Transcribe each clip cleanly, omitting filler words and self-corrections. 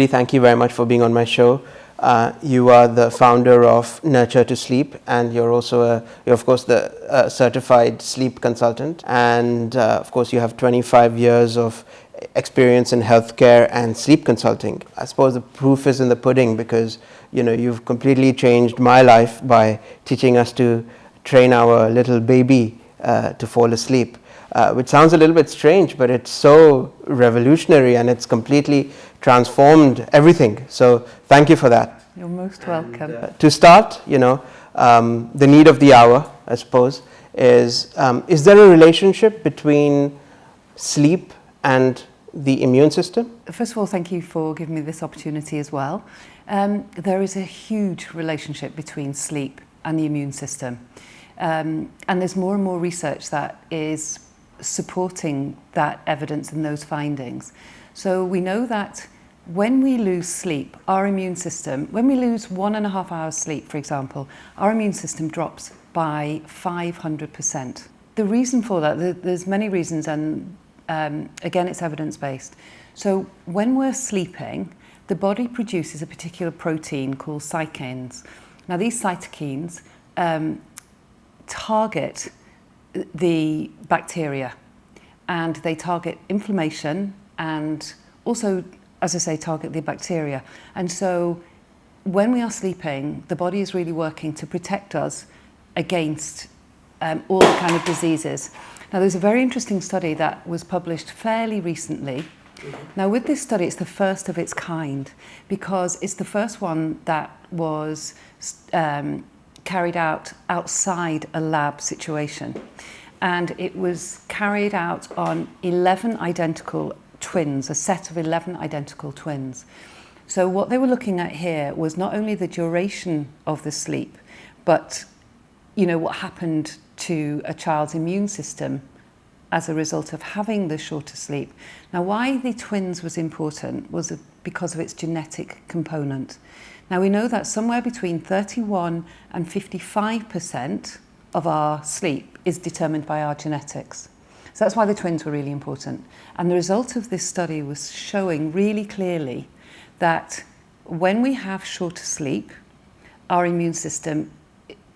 thank you very much for being on my show. You are the founder of Nurture to Sleep, and you're also, you're of course, the certified sleep consultant. And of course, you have 25 years of experience in healthcare and sleep consulting. I suppose the proof is in the pudding, because you've completely changed my life by teaching us to train our little baby to fall asleep. Which sounds a little bit strange, but it's so revolutionary and it's completely transformed everything. So thank you for that. You're most welcome. To start, the need of the hour, I suppose, is there a relationship between sleep and the immune system? First of all, thank you for giving me this opportunity as well. There is a huge relationship between sleep and the immune system. And there's more and more research that is supporting that evidence and those findings. So we know that when we lose sleep, our immune system, when we lose 1.5 hours sleep, for example, our immune system drops by 500%. The reason for that, there's many reasons, and again, it's evidence-based. So when we're sleeping, the body produces a particular protein called cytokines. Now, these cytokines target the bacteria, and they target inflammation and also, as I say, target the bacteria. And so when we are sleeping, the body is really working to protect us against all the kind of diseases. Now, there's a very interesting study that was published fairly recently. Now, with this study, it's the first of its kind, because it's the first one that was carried out outside a lab situation. And it was carried out on 11 identical twins, a set of 11 identical twins. So what they were looking at here was not only the duration of the sleep, but what happened to a child's immune system as a result of having the shorter sleep. Now, why the twins was important was because of its genetic component. Now, we know that somewhere between 31 and 55% of our sleep is determined by our genetics. So that's why the twins were really important. And the result of this study was showing really clearly that when we have shorter sleep, our immune system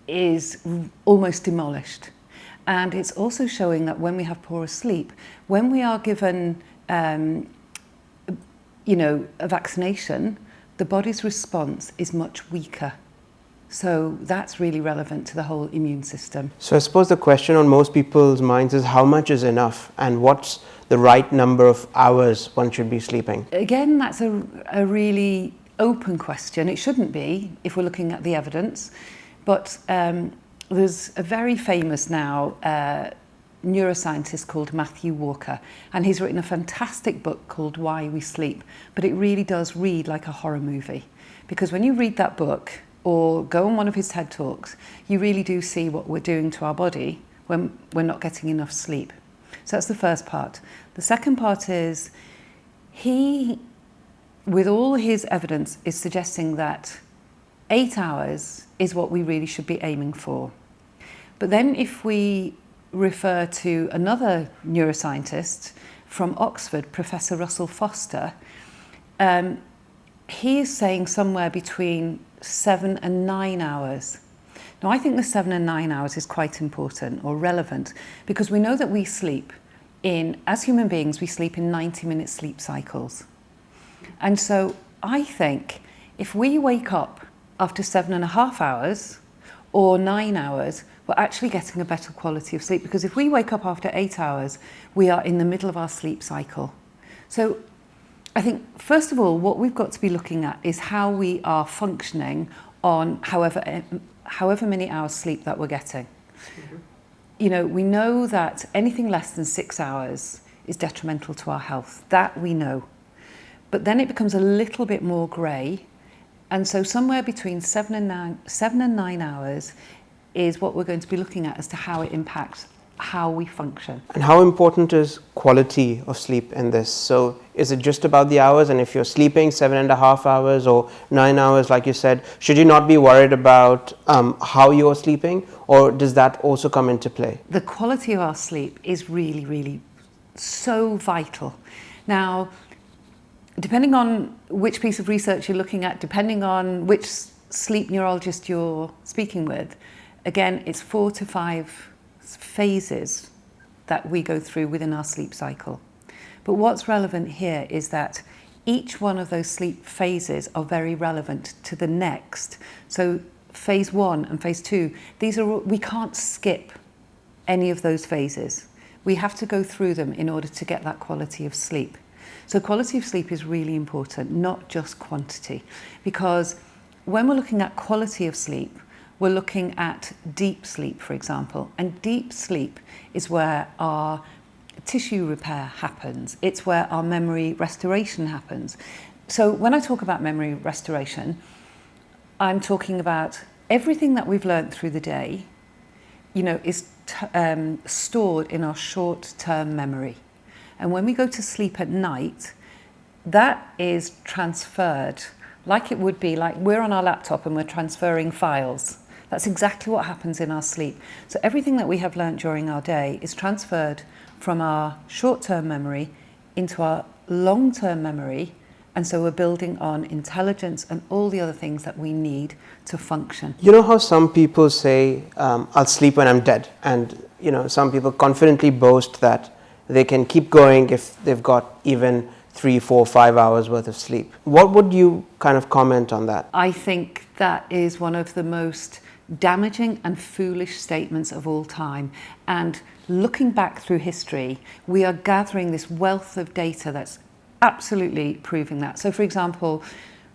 is almost demolished. And it's also showing that when we have poorer sleep, when we are given a vaccination, the body's response is much weaker. So that's really relevant to the whole immune system. So I suppose the question on most people's minds is how much is enough, and what's the right number of hours one should be sleeping? Again, that's a really open question. It shouldn't be if we're looking at the evidence, but there's a very famous now neuroscientist called Matthew Walker, and he's written a fantastic book called Why We Sleep, but it really does read like a horror movie, because when you read that book or go on one of his TED Talks, you really do see what we're doing to our body when we're not getting enough sleep. So that's the first part. The second part is he, with all his evidence, is suggesting that 8 hours is what we really should be aiming for. But then if we refer to another neuroscientist from Oxford, Professor Russell Foster, he is saying somewhere between 7 and 9 hours. Now, I think the 7 and 9 hours is quite important or relevant, because we know that we sleep as human beings, we sleep in 90-minute sleep cycles. And so I think if we wake up after 7.5 hours or 9 hours, we're actually getting a better quality of sleep, because if we wake up after 8 hours, we are in the middle of our sleep cycle. So I think, first of all, what we've got to be looking at is how we are functioning on however many hours sleep that we're getting. Mm-hmm. We know that anything less than 6 hours is detrimental to our health. That we know. But then it becomes a little bit more grey. And so somewhere between 7 and 9 hours is what we're going to be looking at as to how it impacts how we function. And how important is quality of sleep in this? So is it just about the hours? And if you're sleeping 7.5 hours or 9 hours, like you said, should you not be worried about how you're sleeping, or does that also come into play? The quality of our sleep is really, really so vital. Now, depending on which piece of research you're looking at, depending on which sleep neurologist you're speaking with, again, it's 4 to 5 phases that we go through within our sleep cycle. But what's relevant here is that each one of those sleep phases are very relevant to the next. So phase 1 and phase 2, we can't skip any of those phases. We have to go through them in order to get that quality of sleep. So quality of sleep is really important, not just quantity, because when we're looking at quality of sleep, we're looking at deep sleep, for example, and deep sleep is where our tissue repair happens. It's where our memory restoration happens. So when I talk about memory restoration, I'm talking about everything that we've learned through the day, is stored in our short-term memory. And when we go to sleep at night, that is transferred like it would be, like we're on our laptop and we're transferring files. That's exactly what happens in our sleep. So everything that we have learned during our day is transferred from our short-term memory into our long-term memory, and so we're building on intelligence and all the other things that we need to function. You know how some people say, I'll sleep when I'm dead, and some people confidently boast that they can keep going if they've got even 3, 4, 5 hours worth of sleep. What would you kind of comment on that? I think that is one of the most damaging and foolish statements of all time. And looking back through history, we are gathering this wealth of data that's absolutely proving that. So for example,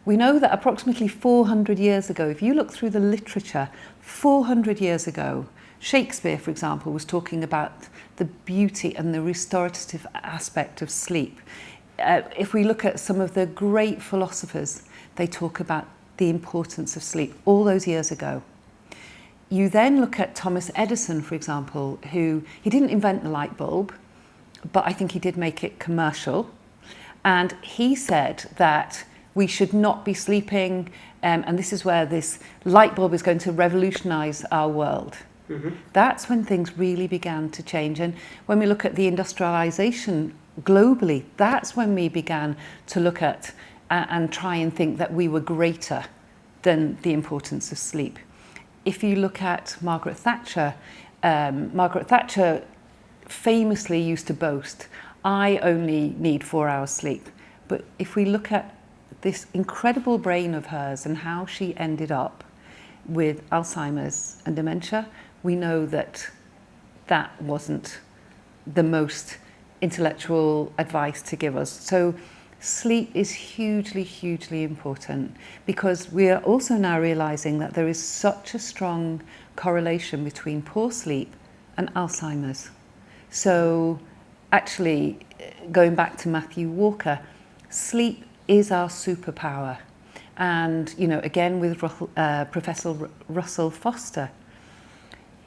we know that approximately 400 years ago, if you look through the literature, 400 years ago, Shakespeare, for example, was talking about the beauty and the restorative aspect of sleep. If we look at some of the great philosophers, they talk about the importance of sleep all those years ago. You then look at Thomas Edison, for example, he didn't invent the light bulb, but I think he did make it commercial. And he said that we should not be sleeping, and this is where this light bulb is going to revolutionize our world. Mm-hmm. That's when things really began to change. And when we look at the industrialization globally, that's when we began to look at and try and think that we were greater than the importance of sleep. If you look at Margaret Thatcher famously used to boast, I only need 4 hours sleep. But if we look at this incredible brain of hers and how she ended up with Alzheimer's and dementia, we know that that wasn't the most intellectual advice to give us. So sleep is hugely, hugely important, because we are also now realizing that there is such a strong correlation between poor sleep and Alzheimer's. So actually, going back to Matthew Walker, sleep is our superpower. And, again, with Professor Russell Foster,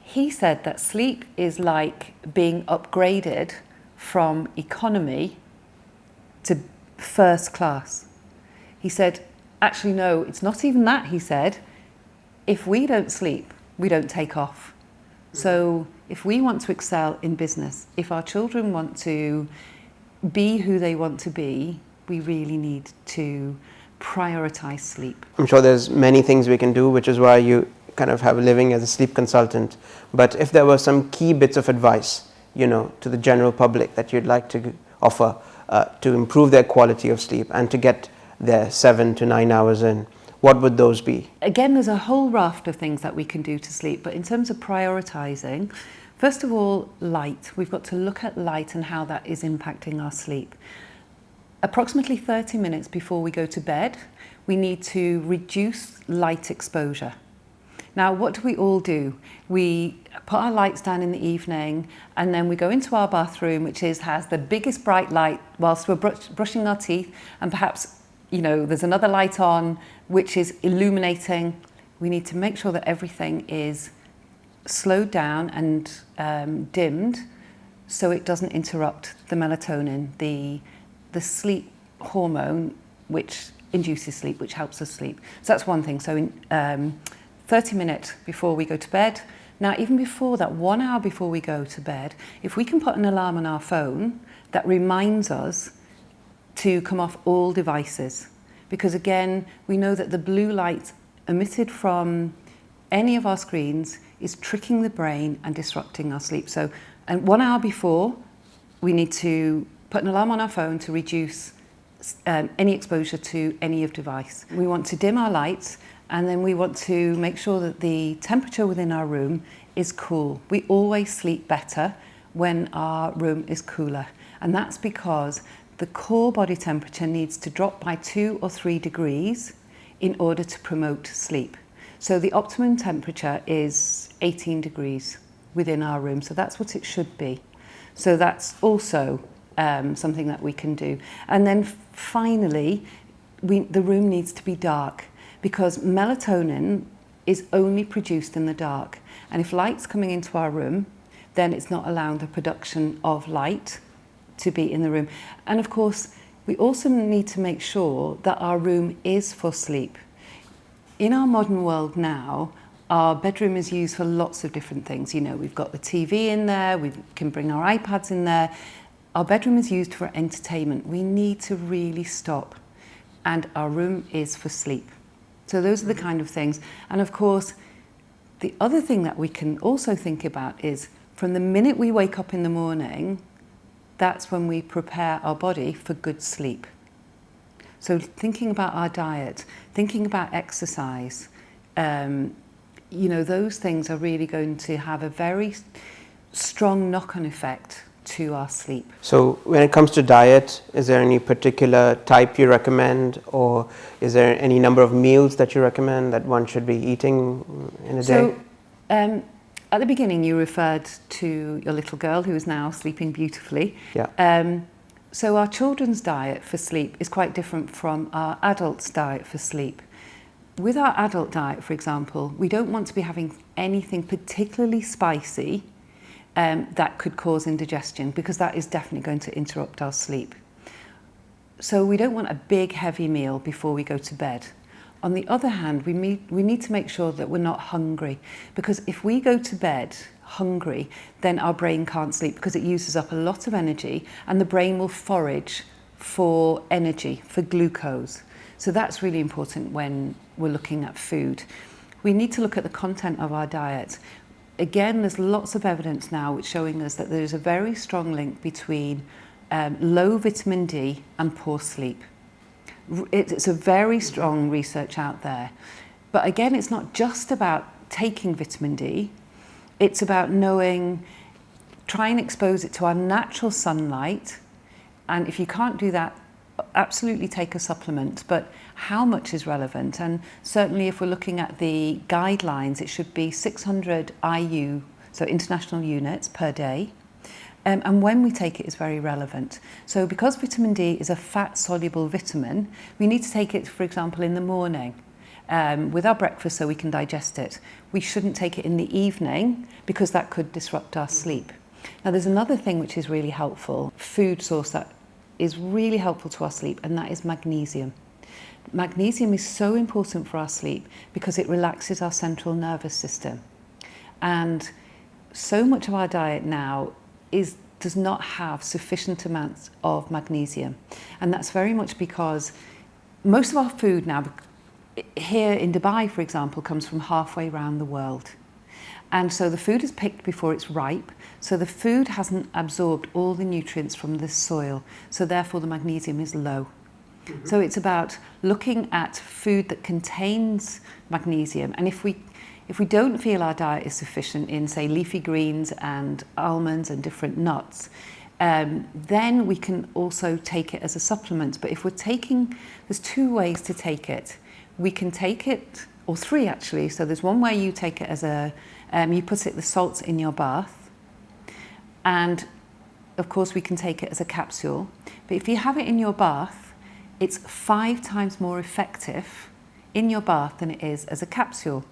he said that sleep is like being upgraded from economy to first class. He said, actually, no, it's not even that, he said. If we don't sleep, we don't take off. So if we want to excel in business, if our children want to be who they want to be, we really need to prioritize sleep. I'm sure there's many things we can do, which is why you kind of have a living as a sleep consultant. But if there were some key bits of advice, to the general public that you'd like to offer to improve their quality of sleep and to get their 7 to 9 hours in, what would those be? Again, there's a whole raft of things that we can do to sleep, but in terms of prioritizing, first of all, light. We've got to look at light and how that is impacting our sleep. Approximately 30 minutes before we go to bed, we need to reduce light exposure. Now, what do we all do? We put our lights down in the evening, and then we go into our bathroom, which has the biggest bright light whilst we're brushing our teeth, and perhaps, there's another light on which is illuminating. We need to make sure that everything is slowed down and dimmed so it doesn't interrupt the melatonin, the sleep hormone which induces sleep, which helps us sleep. So that's one thing. So in 30 minutes before we go to bed. Now, even before that, 1 hour before we go to bed, if we can put an alarm on our phone that reminds us to come off all devices, because again, we know that the blue light emitted from any of our screens is tricking the brain and disrupting our sleep. So, and 1 hour before, we need to put an alarm on our phone to reduce any exposure to any of device. We want to dim our lights, and then we want to make sure that the temperature within our room is cool. We always sleep better when our room is cooler, and that's because the core body temperature needs to drop by 2 or 3 degrees in order to promote sleep. So the optimum temperature is 18 degrees within our room, so that's what it should be. So that's also something that we can do. And then finally, the room needs to be dark, because melatonin is only produced in the dark. And if light's coming into our room, then it's not allowing the production of light to be in the room. And of course, we also need to make sure that our room is for sleep. In our modern world now, our bedroom is used for lots of different things. You know, we've got the TV in there, we can bring our iPads in there. Our bedroom is used for entertainment. We need to really stop, and our room is for sleep. So those are the kind of things. And of course, the other thing that we can also think about is from the minute we wake up in the morning, that's when we prepare our body for good sleep. So thinking about our diet, thinking about exercise, you know, those things are really going to have a very strong knock-on effect to our sleep. So when it comes to diet, is there any particular type you recommend, or is there any number of meals that you recommend that one should be eating in a day? So at the beginning you referred to your little girl who is now sleeping beautifully. Yeah. So our children's diet for sleep is quite different from our adults' diet for sleep. With our adult diet, for example, we don't want to be having anything particularly spicy that could cause indigestion, because that is definitely going to interrupt our sleep. So we don't want a big heavy meal before we go to bed. On the other hand, we need to make sure that we're not hungry, because if we go to bed hungry, then our brain can't sleep, because it uses up a lot of energy, and the brain will forage for energy, for glucose. So that's really important when we're looking at food. We need to look at the content of our diet. Again, there's lots of evidence now which showing us that there's a very strong link between low vitamin D and poor sleep. It's a very strong research out there. But again, it's not just about taking vitamin D. It's about knowing, try and expose it to our natural sunlight. And if you can't do that, absolutely take a supplement, but how much is relevant? And certainly if we're looking at the guidelines, it should be 600 IU, so international units per day. And when we take it is very relevant. So because vitamin D is a fat-soluble vitamin, we need to take it, for example, in the morning with our breakfast so we can digest it. We shouldn't take it in the evening because that could disrupt our sleep. Now there's another thing which is really helpful, food source that is really helpful to our sleep, and that is magnesium. Magnesium is so important for our sleep because it relaxes our central nervous system. And so much of our diet now does not have sufficient amounts of magnesium. And that's very much because most of our food now, here in Dubai, for example, comes from halfway around the world. And so the food is picked before it's ripe, so the food hasn't absorbed all the nutrients from the soil, so therefore the magnesium is low. Mm-hmm. So it's about looking at food that contains magnesium, and if we don't feel our diet is sufficient in, say, leafy greens and almonds and different nuts, then we can also take it as a supplement. But if we're taking, there's 2 ways to take it. We can take it, or 3 actually, so there's one way you take it as a you put the salts in your bath, and of course we can take it as a capsule. But if you have it in your bath, it's 5 times more effective in your bath than it is as a capsule.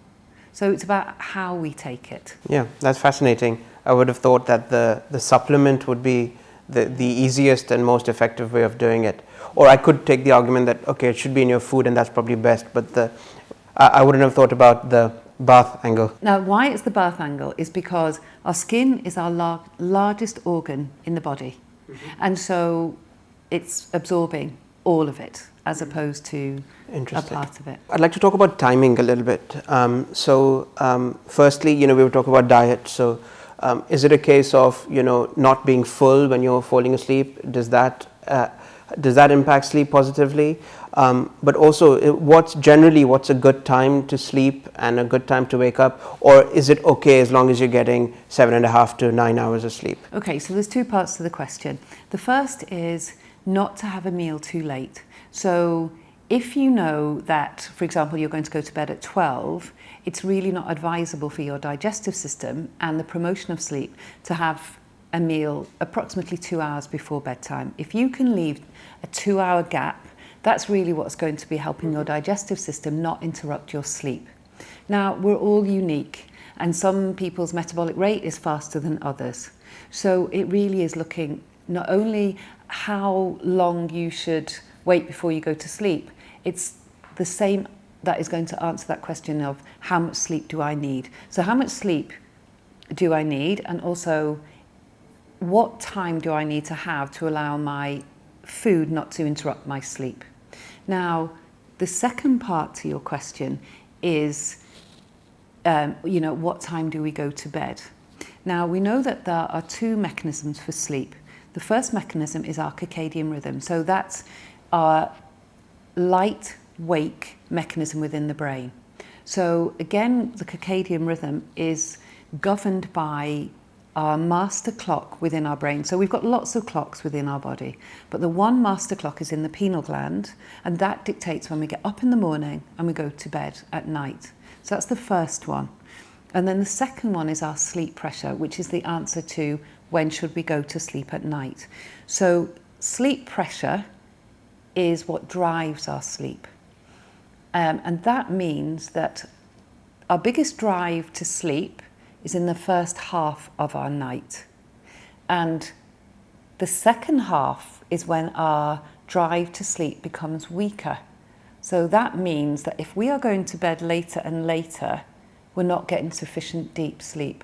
So it's about how we take it. Yeah, that's fascinating. I would have thought that the supplement would be the easiest and most effective way of doing it. Or I could take the argument that, okay, it should be in your food and that's probably best, but I wouldn't have thought about the bath angle. Now, why it's the bath angle is because our skin is our largest organ in the body. Mm-hmm. And so it's absorbing all of it as opposed to a part of it. I'd like to talk about timing a little bit. Firstly, we were talking about diet. So is it a case of, not being full when you're falling asleep? Does that impact sleep positively? But also, what's a good time to sleep and a good time to wake up? Or is it okay as long as you're getting 7.5 to 9 hours of sleep? Okay, so there's two parts to the question. The first is not to have a meal too late. So if you know that, for example, you're going to go to bed at 12, it's really not advisable for your digestive system and the promotion of sleep to have a meal approximately 2 hours before bedtime. If you can leave a 2-hour gap, that's really what's going to be helping your digestive system not interrupt your sleep. Now, we're all unique, and some people's metabolic rate is faster than others. So it really is looking not only how long you should wait before you go to sleep, it's the same that is going to answer that question of how much sleep do I need? So how much sleep do I need? And also, what time do I need to have to allow my food not to interrupt my sleep? Now, the second part to your question is, what time do we go to bed? Now, we know that there are two mechanisms for sleep. The first mechanism is our circadian rhythm. So that's our light-wake mechanism within the brain. So again, the circadian rhythm is governed by our master clock within our brain. So we've got lots of clocks within our body, but the one master clock is in the pineal gland, and that dictates when we get up in the morning and we go to bed at night. So that's the first one. And then the second one is our sleep pressure, which is the answer to when should we go to sleep at night. So sleep pressure is what drives our sleep. And that means that our biggest drive to sleep is in the first half of our night. And the second half is when our drive to sleep becomes weaker. So that means that if we are going to bed later and later, we're not getting sufficient deep sleep.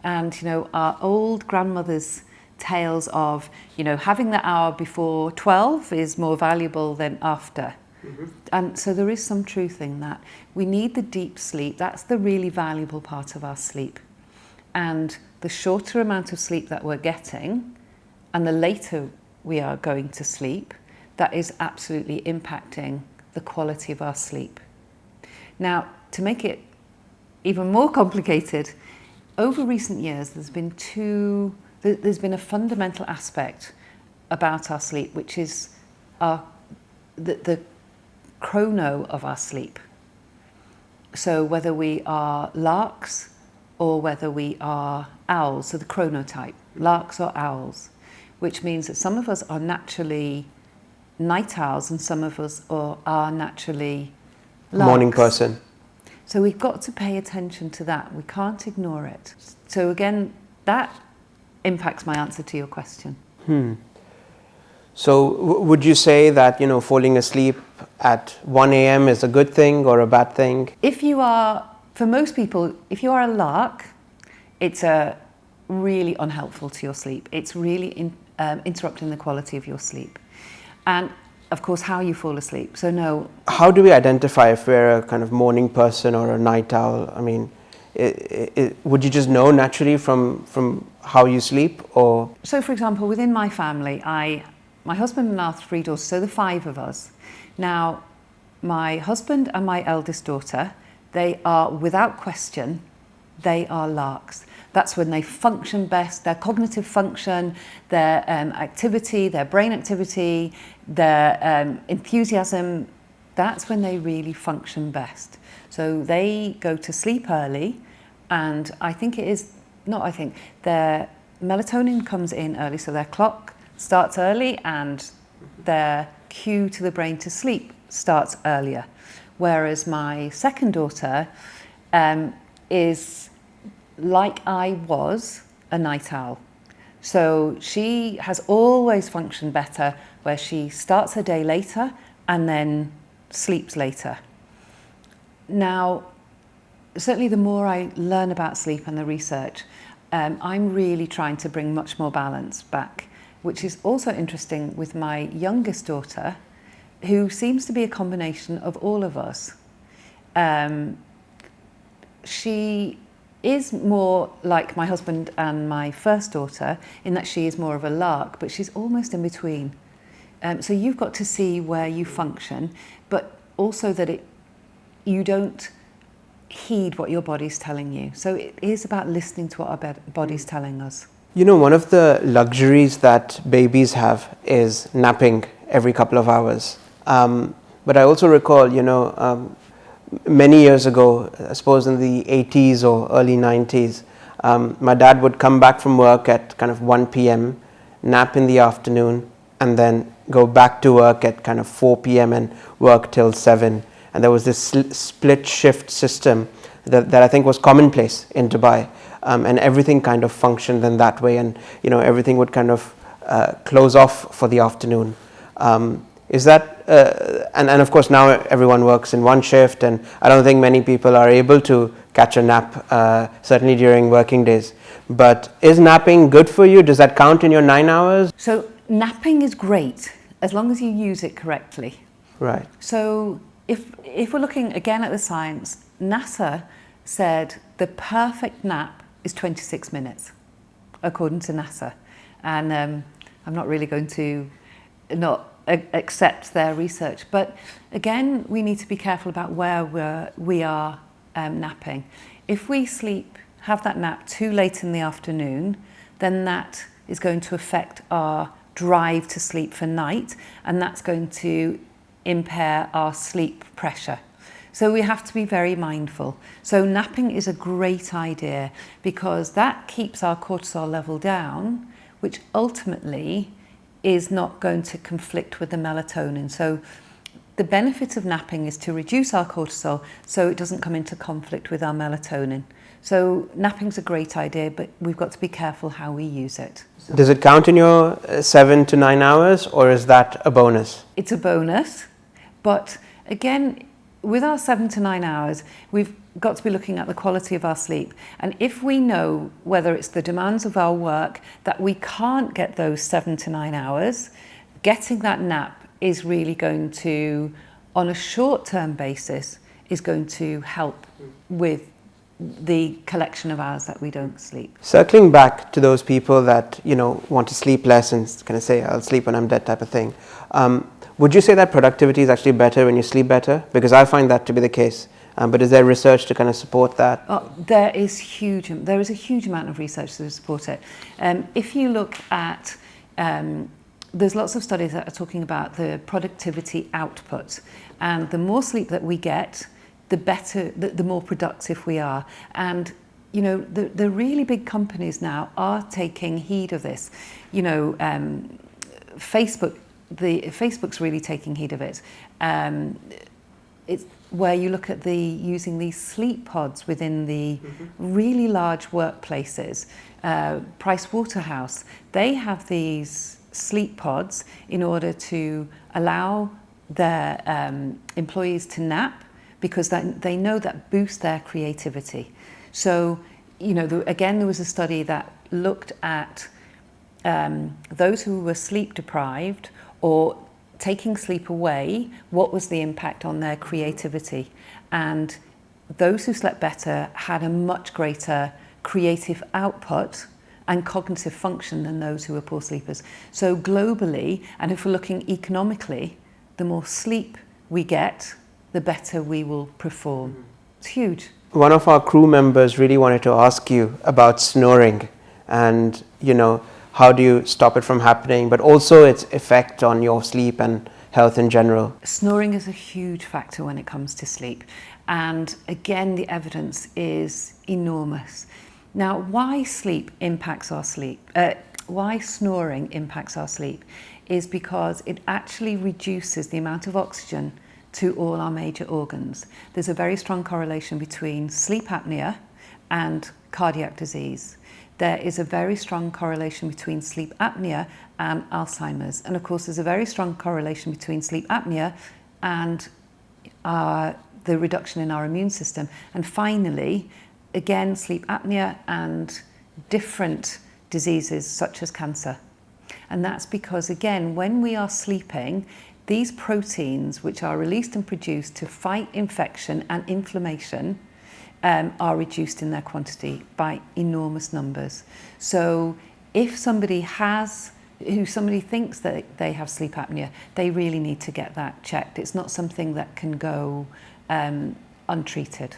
And, our old grandmothers' tales of, having the hour before 12 is more valuable than after. Mm-hmm. And so there is some truth in that. We need the deep sleep. That's the really valuable part of our sleep. And the shorter amount of sleep that we're getting and the later we are going to sleep, that is absolutely impacting the quality of our sleep. Now, to make it even more complicated, over recent years there's been a fundamental aspect about our sleep, which is the chrono of our sleep. So whether we are larks or whether we are owls, so the chronotype, larks or owls, which means that some of us are naturally night owls and some of us are naturally larks. Morning person. So we've got to pay attention to that. We can't ignore it. So again, that impacts my answer to your question. So would you say that, falling asleep at 1 a.m. is a good thing or a bad thing? For most people, if you are a lark, it's really unhelpful to your sleep. It's really interrupting the quality of your sleep. And of course, how you fall asleep. So no. How do we identify if we're a kind of morning person or a night owl? I mean, would you just know naturally from how you sleep, or? So for example, within my family, my husband and our 3 daughters, so the 5 of us. Now, my husband and my eldest daughter, they are, without question, they are larks. That's when they function best, their cognitive function, their activity, their brain activity, their enthusiasm, that's when they really function best. So they go to sleep early, and their melatonin comes in early, so their clock starts early and their cue to the brain to sleep starts earlier. Whereas my second daughter is, like I was, a night owl. So she has always functioned better where she starts her day later and then sleeps later. Now, certainly the more I learn about sleep and the research, I'm really trying to bring much more balance back. which is also interesting with my youngest daughter, who seems to be a combination of all of us. She is more like my husband and my first daughter in that she is more of a lark, but she's almost in between. So you've got to see where you function, but also that you don't heed what your body's telling you. So it is about listening to what our body's telling us. You know, one of the luxuries that babies have is napping every couple of hours. But I also recall, many years ago, I suppose in the 80s or early 90s, my dad would come back from work at kind of 1 p.m., nap in the afternoon, and then go back to work at kind of 4 p.m. and work till 7. And there was this split shift system that I think was commonplace in Dubai. And everything kind of functioned in that way, and everything would kind of close off for the afternoon. Is that and of course now everyone works in one shift, and I don't think many people are able to catch a nap, certainly during working days. But is napping good for you? Does that count in your 9 hours? So napping is great as long as you use it correctly. Right. So if we're looking again at the science, NASA said the perfect nap is 26 minutes, according to NASA. And I'm not really going to not accept their research. But again, we need to be careful about where we are napping. If we have that nap too late in the afternoon, then that is going to affect our drive to sleep for night, and that's going to impair our sleep pressure. So we have to be very mindful. So napping is a great idea because that keeps our cortisol level down, which ultimately is not going to conflict with the melatonin. So the benefit of napping is to reduce our cortisol so it doesn't come into conflict with our melatonin. So napping's a great idea, but we've got to be careful how we use it. Does it count in your 7 to 9 hours, or is that a bonus? It's a bonus, but again, with our 7 to 9 hours, we've got to be looking at the quality of our sleep. And if we know, whether it's the demands of our work, that we can't get those 7 to 9 hours, getting that nap is really going to, on a short-term basis, is going to help with the collection of hours that we don't sleep. Circling back to those people that, want to sleep less and kind of say, I'll sleep when I'm dead type of thing. Would you say that productivity is actually better when you sleep better? Because I find that to be the case. But is there research to kind of support that? There is a huge amount of research to support it. If you look at, there's lots of studies that are talking about the productivity output. And the more sleep that we get, the better, the more productive we are. And, the really big companies now are taking heed of this. Facebook's really taking heed of it. It's where you look at using these sleep pods within the really large workplaces. Price Waterhouse, they have these sleep pods in order to allow their employees to nap, because they know that boosts their creativity. So, again, there was a study that looked at those who were sleep deprived or taking sleep away, what was the impact on their creativity? And those who slept better had a much greater creative output and cognitive function than those who were poor sleepers. So globally, and if we're looking economically, the more sleep we get, the better we will perform. It's huge. One of our crew members really wanted to ask you about snoring and, how do you stop it from happening, but also its effect on your sleep and health in general? Snoring is a huge factor when it comes to sleep. And again, the evidence is enormous. Now, why snoring impacts our sleep is because it actually reduces the amount of oxygen to all our major organs. There's a very strong correlation between sleep apnea and cardiac disease. There is a very strong correlation between sleep apnea and Alzheimer's. And of course, there's a very strong correlation between sleep apnea and the reduction in our immune system. And finally, again, sleep apnea and different diseases such as cancer. And that's because, again, when we are sleeping, these proteins, which are released and produced to fight infection and inflammation, are reduced in their quantity by enormous numbers. So if somebody thinks that they have sleep apnea, they really need to get that checked. It's not something that can go untreated.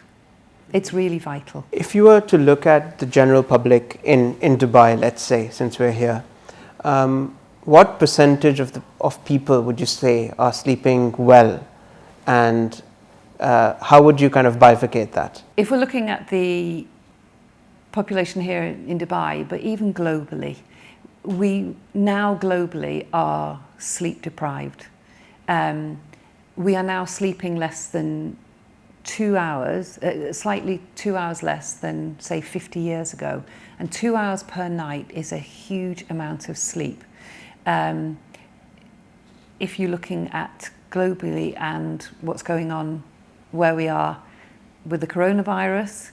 It's really vital. If you were to look at the general public in Dubai, let's say, since we're here, what percentage of people would you say are sleeping well, and how would you kind of bifurcate that? If we're looking at the population here in Dubai, but even globally, we now globally are sleep deprived. We are now sleeping less than 2 hours, slightly 2 hours less than, say, 50 years ago. And 2 hours per night is a huge amount of sleep. If you're looking at globally and what's going on where we are with the coronavirus,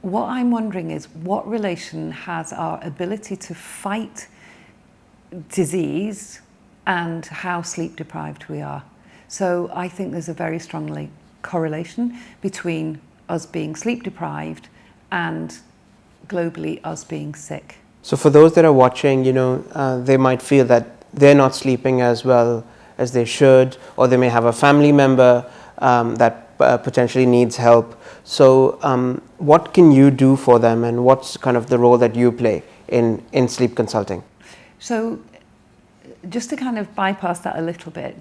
what I'm wondering is what relation has our ability to fight disease and how sleep deprived we are. So I think there's a very strong correlation between us being sleep deprived and globally us being sick. So for those that are watching, they might feel that they're not sleeping as well as they should, or they may have a family member that potentially needs help. So what can you do for them, and what's kind of the role that you play in sleep consulting? So just to kind of bypass that a little bit,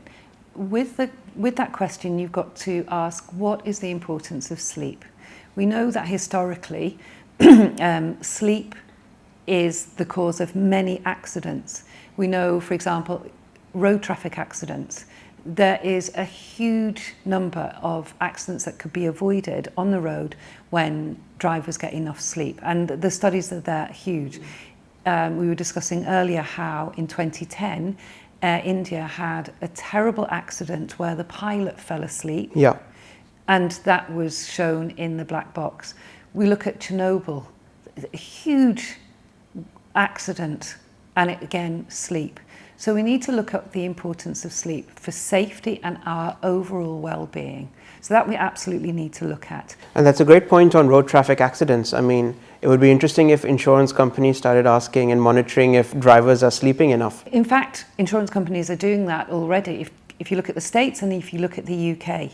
with that question, you've got to ask, what is the importance of sleep? We know that historically, sleep is the cause of many accidents. We know, for example, road traffic accidents. There is a huge number of accidents that could be avoided on the road when drivers get enough sleep. And the studies are there huge. We were discussing earlier how in 2010, India had a terrible accident where the pilot fell asleep. Yeah. And that was shown in the black box. We look at Chernobyl, a huge accident, and again, sleep. So we need to look at the importance of sleep for safety and our overall well-being. So that we absolutely need to look at. And that's a great point on road traffic accidents. I mean, it would be interesting if insurance companies started asking and monitoring if drivers are sleeping enough. In fact, insurance companies are doing that already. If you look at the States and if you look at the UK,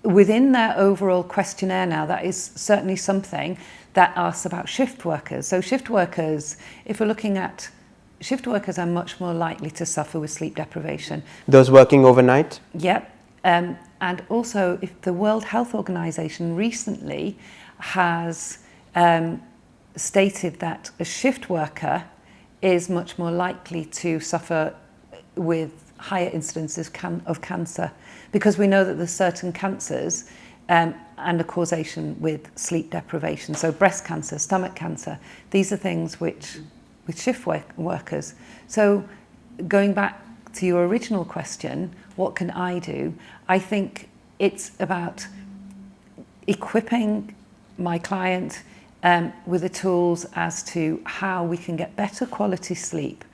within their overall questionnaire now, that is certainly something that asks about shift workers. So shift workers, if we're looking at shift workers, are much more likely to suffer with sleep deprivation. Those working overnight? Yep. And also, if the World Health Organization recently has stated that a shift worker is much more likely to suffer with higher incidences of cancer, because we know that there's certain cancers and a causation with sleep deprivation. So breast cancer, stomach cancer, these are things which with shift workers. So going back to your original question, what can I do? I think it's about equipping my client with the tools as to how we can get better quality sleep,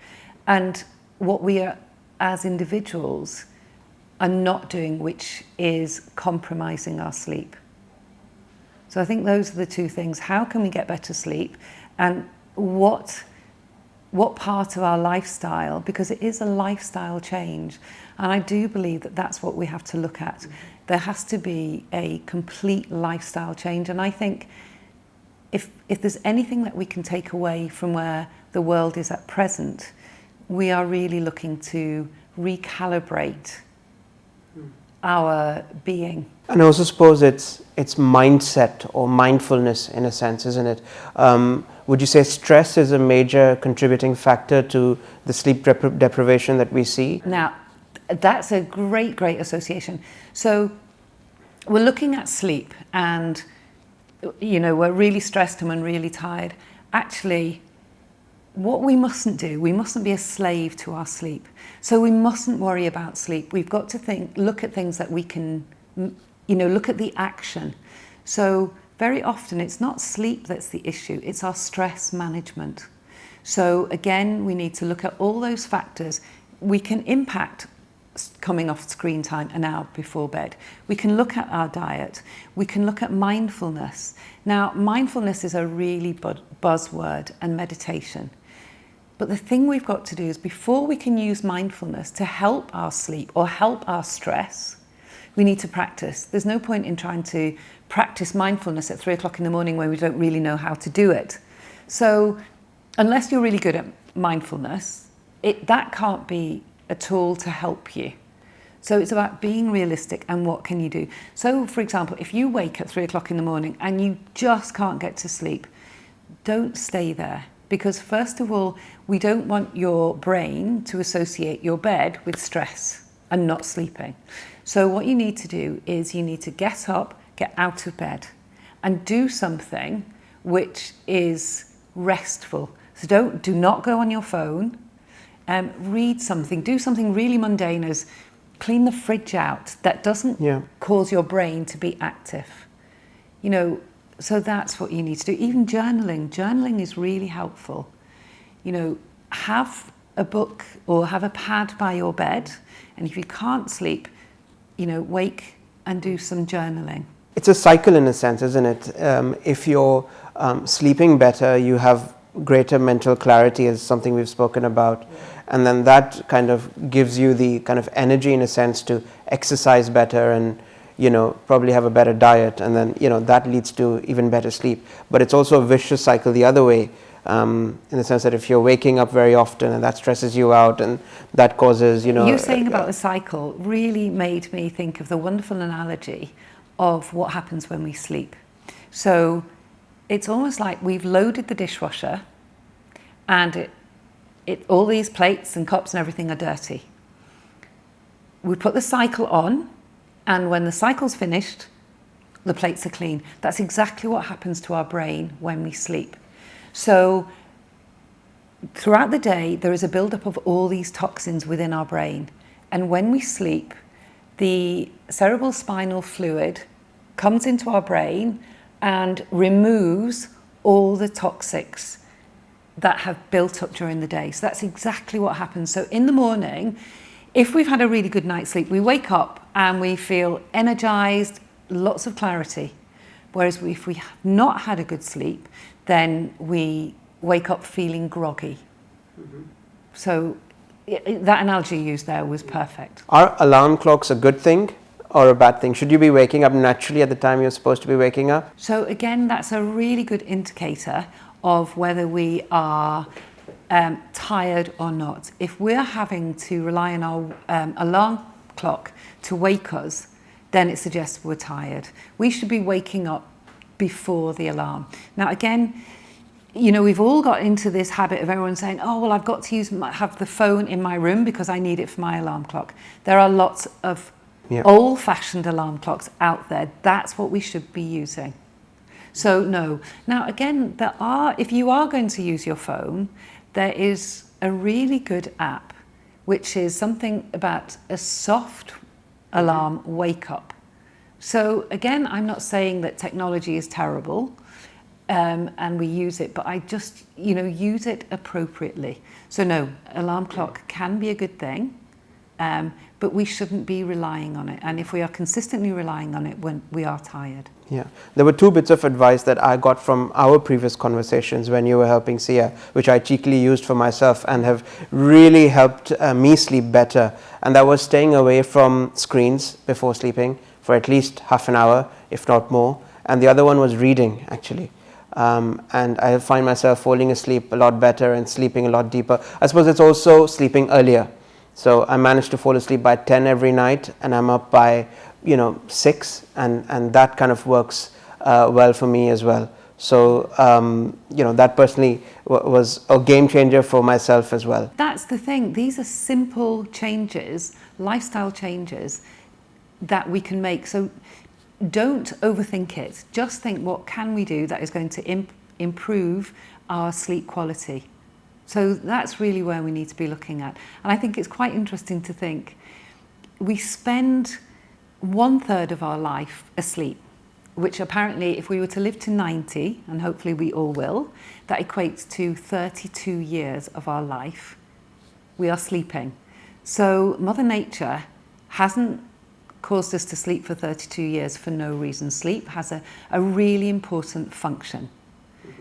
and what we are as individuals are not doing, which is compromising our sleep. So I think those are the two things. How can we get better sleep, and what part of our lifestyle, because it is a lifestyle change, and I do believe that that's what we have to look at. There has to be a complete lifestyle change, and I think if there's anything that we can take away from where the world is at present, we are really looking to recalibrate our being. And I also suppose it's mindset or mindfulness in a sense, isn't it? Would you say stress is a major contributing factor to the sleep deprivation that we see? Now, that's a great association. So we're looking at sleep, and we're really stressed and we're really tired. Actually, what we mustn't do, we mustn't be a slave to our sleep. So we mustn't worry about sleep. We've got to look at things that we can, look at the action. So very often it's not sleep that's the issue, it's our stress management. So again, we need to look at all those factors. We can impact coming off screen time an hour before bed. We can look at our diet. We can look at mindfulness. Now, mindfulness is a really buzzword, and meditation. But the thing we've got to do is, before we can use mindfulness to help our sleep or help our stress, we need to practice. There's no point in trying to practice mindfulness at 3 o'clock in the morning when we don't really know how to do it. So unless you're really good at mindfulness, that can't be a tool to help you. So it's about being realistic and what can you do. So for example, if you wake at 3 o'clock in the morning and you just can't get to sleep, don't stay there. Because first of all, we don't want your brain to associate your bed with stress and not sleeping. So what you need to do is you need to get up, get out of bed and do something which is restful. So do not go on your phone. Read something, do something really mundane as clean the fridge out. That doesn't cause your brain to be active. So that's what you need to do. Even journaling is really helpful. Have a book or have a pad by your bed, and if you can't sleep, wake and do some journaling. It's a cycle in a sense, isn't it? If you're sleeping better, you have greater mental clarity, is something we've spoken about. And then that kind of gives you the kind of energy in a sense to exercise better and, probably have a better diet. And then, that leads to even better sleep. But it's also a vicious cycle the other way, in the sense that if you're waking up very often and that stresses you out and that causes, You saying about the cycle really made me think of the wonderful analogy of what happens when we sleep. So it's almost like we've loaded the dishwasher and all these plates and cups and everything are dirty. We put the cycle on, and when the cycle's finished, the plates are clean. That's exactly what happens to our brain when we sleep. So throughout the day, there is a buildup of all these toxins within our brain. And when we sleep, the cerebral spinal fluid comes into our brain and removes all the toxics that have built up during the day. So that's exactly what happens. So in the morning, if we've had a really good night's sleep, we wake up and we feel energized, lots of clarity. Whereas if we have not had a good sleep, then we wake up feeling groggy. Mm-hmm. So that analogy you used there was perfect. Are alarm clocks a good thing or a bad thing? Should you be waking up naturally at the time you're supposed to be waking up? So again, that's a really good indicator of whether we are tired or not. If we're having to rely on our alarm clock to wake us, then it suggests we're tired. We should be waking up before the alarm. Now again, we've all got into this habit of everyone saying, oh, well, I've got to have the phone in my room because I need it for my alarm clock. There are lots of old-fashioned alarm clocks out there. That's what we should be using. So no. Now again, if you are going to use your phone, there is a really good app, which is something about a soft alarm wake up. So again, I'm not saying that technology is terrible, and we use it, but I just, use it appropriately. So no, alarm clock can be a good thing, but we shouldn't be relying on it. And if we are consistently relying on it when we are tired. Yeah, there were 2 bits of advice that I got from our previous conversations when you were helping Sia, which I cheekily used for myself and have really helped me sleep better. And that was staying away from screens before sleeping for at least half an hour, if not more. And the other one was reading, actually. And I find myself falling asleep a lot better and sleeping a lot deeper. I suppose it's also sleeping earlier. So I managed to fall asleep by 10 every night, and I'm up by 6, and that kind of works well for me as well. So that personally was a game changer for myself as well. That's the thing. These are simple changes, lifestyle changes that we can make. So don't overthink it. Just think, what can we do that is going to improve our sleep quality? So that's really where we need to be looking at. And I think it's quite interesting to think we spend 1/3 of our life asleep. which apparently if we were to live to 90, and hopefully we all will, that equates to 32 years of our life, we are sleeping. So Mother Nature hasn't caused us to sleep for 32 years for no reason. Sleep has a really important function.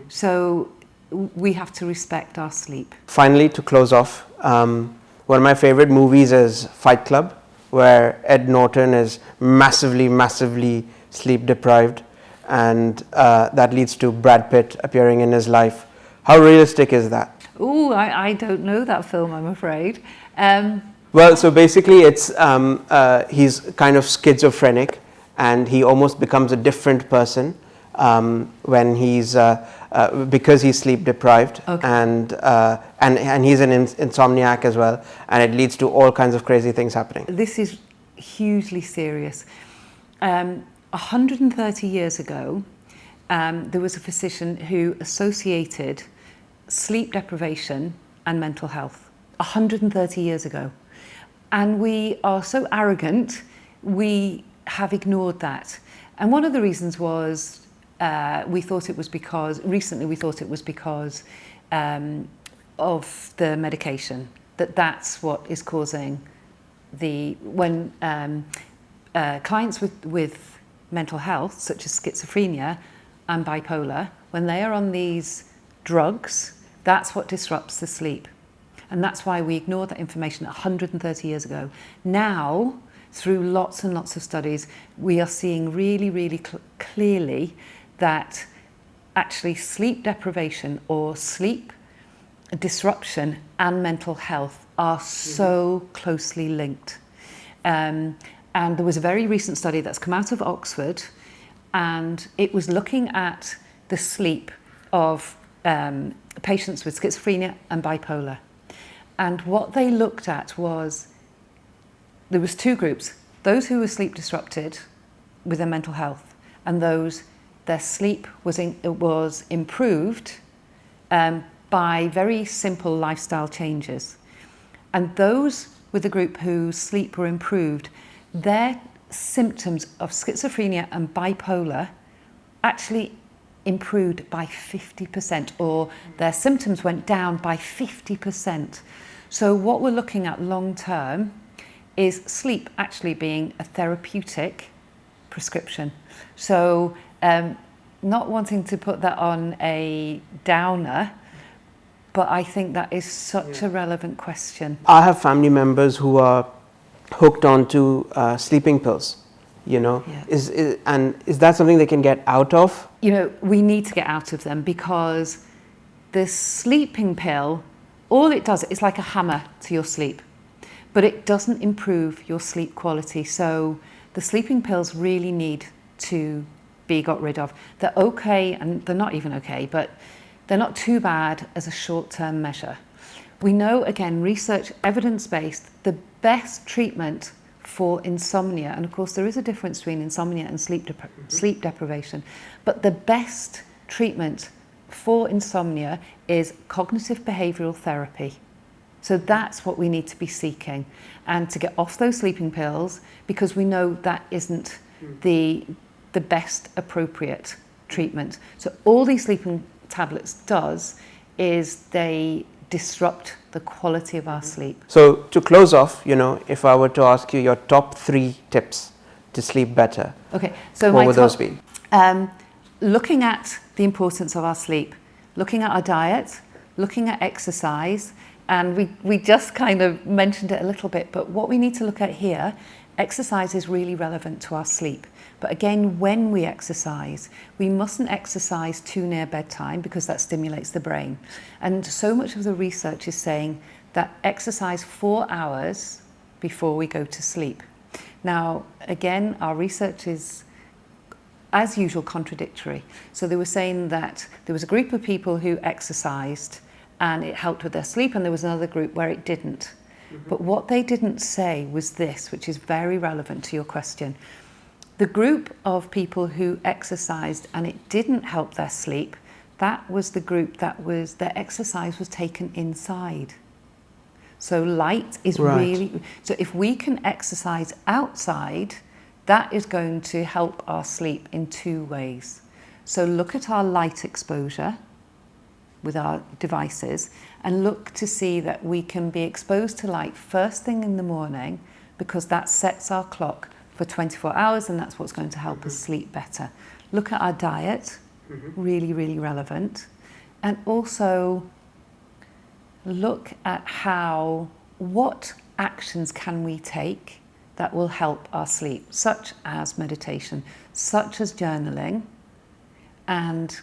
So we have to respect our sleep. Finally, to close off, one of my favorite movies is Fight Club, where Ed Norton is massively sleep deprived, and that leads to Brad Pitt appearing in his life. How realistic is that? Oh, I don't know that film, I'm afraid. Well, so basically it's he's kind of schizophrenic, and he almost becomes a different person when he's because he's sleep deprived. Okay. And he's an insomniac as well, and it leads to all kinds of crazy things happening. This is hugely serious. 130 years ago, there was a physician who associated sleep deprivation and mental health. 130 years ago. And we are so arrogant, we have ignored that. And one of the reasons was recently we thought it was because of the medication, that's what is causing when clients with mental health, such as schizophrenia and bipolar, when they are on these drugs, that's what disrupts the sleep. And that's why we ignored that information 130 years ago. Now, through lots and lots of studies, we are seeing really clearly that actually sleep deprivation or sleep disruption and mental health are so closely linked. And there was a very recent study that's come out of Oxford, and it was looking at the sleep of patients with schizophrenia and bipolar. And what they looked at was, there was two groups, those who were sleep disrupted with their mental health, and those their sleep was improved by very simple lifestyle changes. And those with the group whose sleep were improved, their symptoms of schizophrenia and bipolar actually improved by 50%, or their symptoms went down by 50%. So what we're looking at long term is sleep actually being a therapeutic prescription. So not wanting to put that on a downer, but I think that is such a relevant question. I have family members who are hooked onto sleeping pills. Is that something they can get out of? We need to get out of them, because the sleeping pill, all it does is like a hammer to your sleep, but it doesn't improve your sleep quality. So the sleeping pills really need to be got rid of. They're okay, and they're not even okay, but they're not too bad as a short-term measure. We know, again, research, evidence-based, the best treatment for insomnia, and of course there is a difference between insomnia and sleep deprivation, but the best treatment for insomnia is cognitive behavioural therapy. So that's what we need to be seeking, and to get off those sleeping pills, because we know that isn't the best appropriate treatment. So all these sleeping tablets does is they disrupt the quality of our sleep. So to close off, if I were to ask you your top 3 tips to sleep better, okay, so what would those be? Looking at the importance of our sleep, looking at our diet, looking at exercise, and we just kind of mentioned it a little bit, but what we need to look at here, exercise is really relevant to our sleep. But again, when we exercise, we mustn't exercise too near bedtime, because that stimulates the brain. And so much of the research is saying that exercise 4 hours before we go to sleep. Now, again, our research is, as usual, contradictory. So they were saying that there was a group of people who exercised and it helped with their sleep, and there was another group where it didn't. But what they didn't say was this, which is very relevant to your question. The group of people who exercised and it didn't help their sleep, that was the group their exercise was taken inside. So light is really, so if we can exercise outside, that is going to help our sleep in two ways. So look at our light exposure with our devices and look to see that we can be exposed to light first thing in the morning, because that sets our clock for 24 hours and that's what's going to help us sleep better. Look at our diet, really, really relevant. And also look at what actions can we take that will help our sleep, such as meditation, such as journaling, and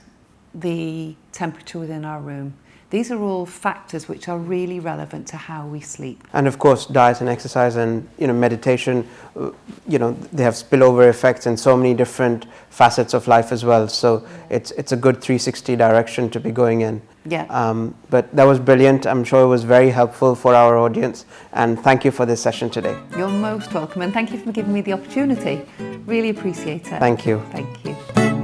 the temperature within our room. These are all factors which are really relevant to how we sleep. And of course, diet and exercise and meditation, they have spillover effects in so many different facets of life as well. So it's a good 360 direction to be going in. Yeah. But that was brilliant. I'm sure it was very helpful for our audience. And thank you for this session today. You're most welcome, and thank you for giving me the opportunity. Really appreciate it. Thank you. Thank you.